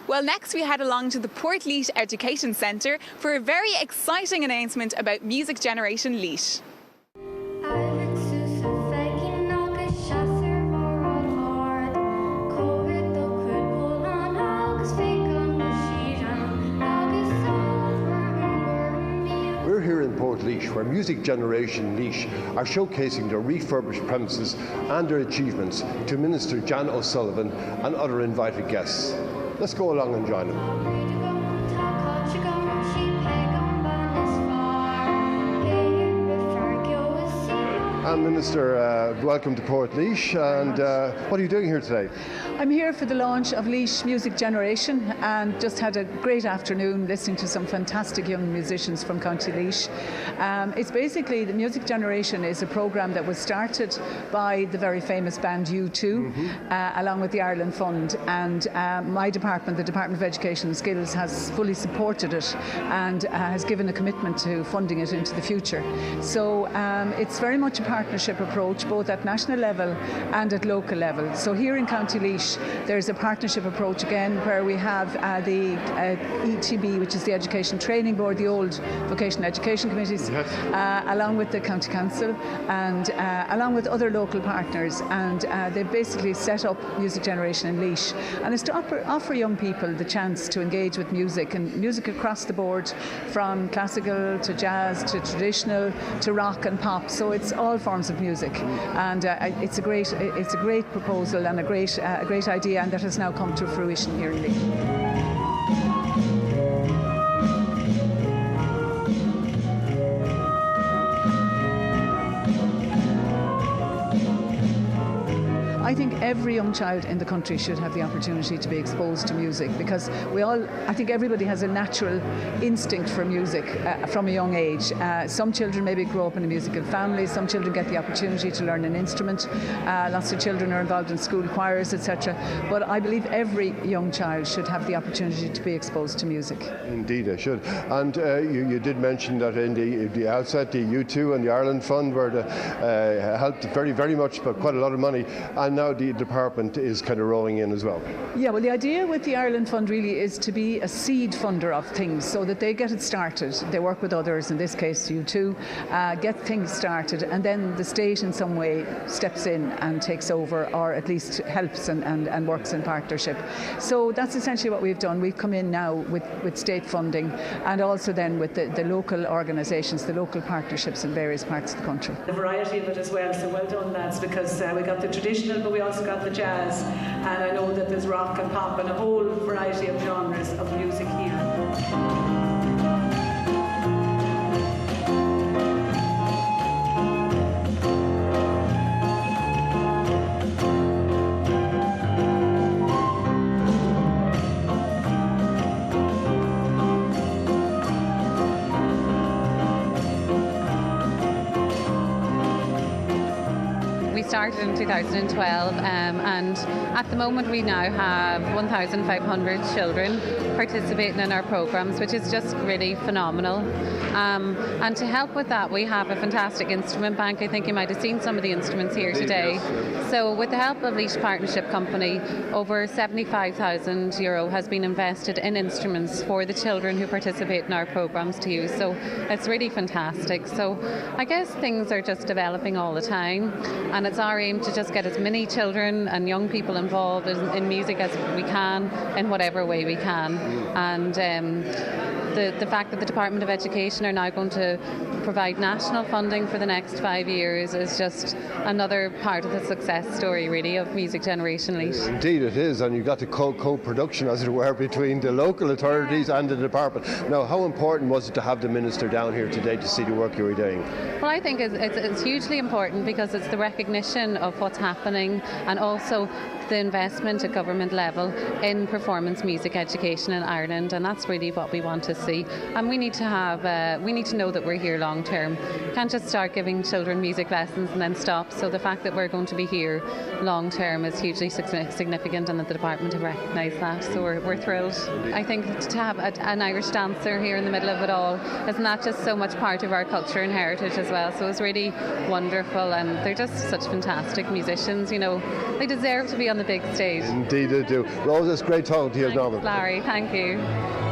Well, next we head along to the Portlaoise Education Centre for a very exciting announcement about Music Generation Laois. We're here in Portlaoise, where Music Generation Laois are showcasing their refurbished premises and their achievements to Minister Jan O'Sullivan and other invited guests. Let's go along and join them. Minister, welcome to Portlaoise, and what are you doing here today? I'm here for the launch of Laois Music Generation, and just had a great afternoon listening to some fantastic young musicians from County Laois. It's basically, the Music Generation is a programme that was started by the very famous band U2, along with the Ireland Fund, and my department, the Department of Education and Skills, has fully supported it and has given a commitment to funding it into the future. So it's very much a partnership approach, both at national level and at local level. So here in County Laois, there's a partnership approach again, where we have the ETB, which is the Education Training Board, the old Vocational Education Committees, along with the County Council and along with other local partners, and they've basically set up Music Generation in Laois, and it's to offer young people the chance to engage with music, and music across the board, from classical to jazz to traditional to rock and pop. So it's all forms of music, and it's a great proposal and a great idea, and that has now come to fruition here in Laois. I think every young child in the country should have the opportunity to be exposed to music, because I think everybody has a natural instinct for music from a young age. Some children maybe grow up in a musical family, some children get the opportunity to learn an instrument, lots of children are involved in school choirs, etc. But I believe every young child should have the opportunity to be exposed to music. Indeed, they should. And you did mention that in the outset, the U2 and the Ireland Fund were helped very, very much, but quite a lot of money. And now the department is kind of rolling in as well. Yeah, well, the idea with the Ireland Fund really is to be a seed funder of things, so that they get it started. They work with others, in this case U2, get things started, and then the state in some way steps in and takes over, or at least helps and works in partnership. So that's essentially what we've done. We've come in now with state funding, and also then with the local organisations, the local partnerships in various parts of the country. The variety of it as well, so well done, lads, because we got the traditional, but we also got the jazz, and I know that there's rock and pop and a whole variety of genres of music here. Started in 2012, and at the moment we now have 1,500 children participating in our programs, which is just really phenomenal. And to help with that, we have a fantastic instrument bank. I think you might have seen some of the instruments here today. So with the help of Laois Partnership Company, over €75,000 has been invested in instruments for the children who participate in our programs to use. So it's really fantastic. So I guess things are just developing all the time, and it's our aim to just get as many children and young people involved in music as we can, in whatever way we can. And the fact that the Department of Education are now going to provide national funding for the next 5 years is just another part of the success story, really, of Music Generation Laois. Indeed it is, and you got the co-production, as it were, between the local authorities and the department. Now, how important was it to have the Minister down here today to see the work you were doing? Well, I think it's hugely important, because it's the recognition of what's happening, and also the investment at government level in performance music education in Ireland, and that's really what we want to see. And we need to know that we're here long term. We can't just start giving children music lessons and then stop. So the fact that we're going to be here long term is hugely significant, and that the department have recognised that. So we're thrilled. I think to have an Irish dancer here in the middle of it all, isn't that just so much part of our culture and heritage as well? So it's really wonderful, and they're just such fantastic musicians. You know, they deserve to be on on the big stage. Indeed I do. Rose, it's great talking to you, Norman. Larry, thank you.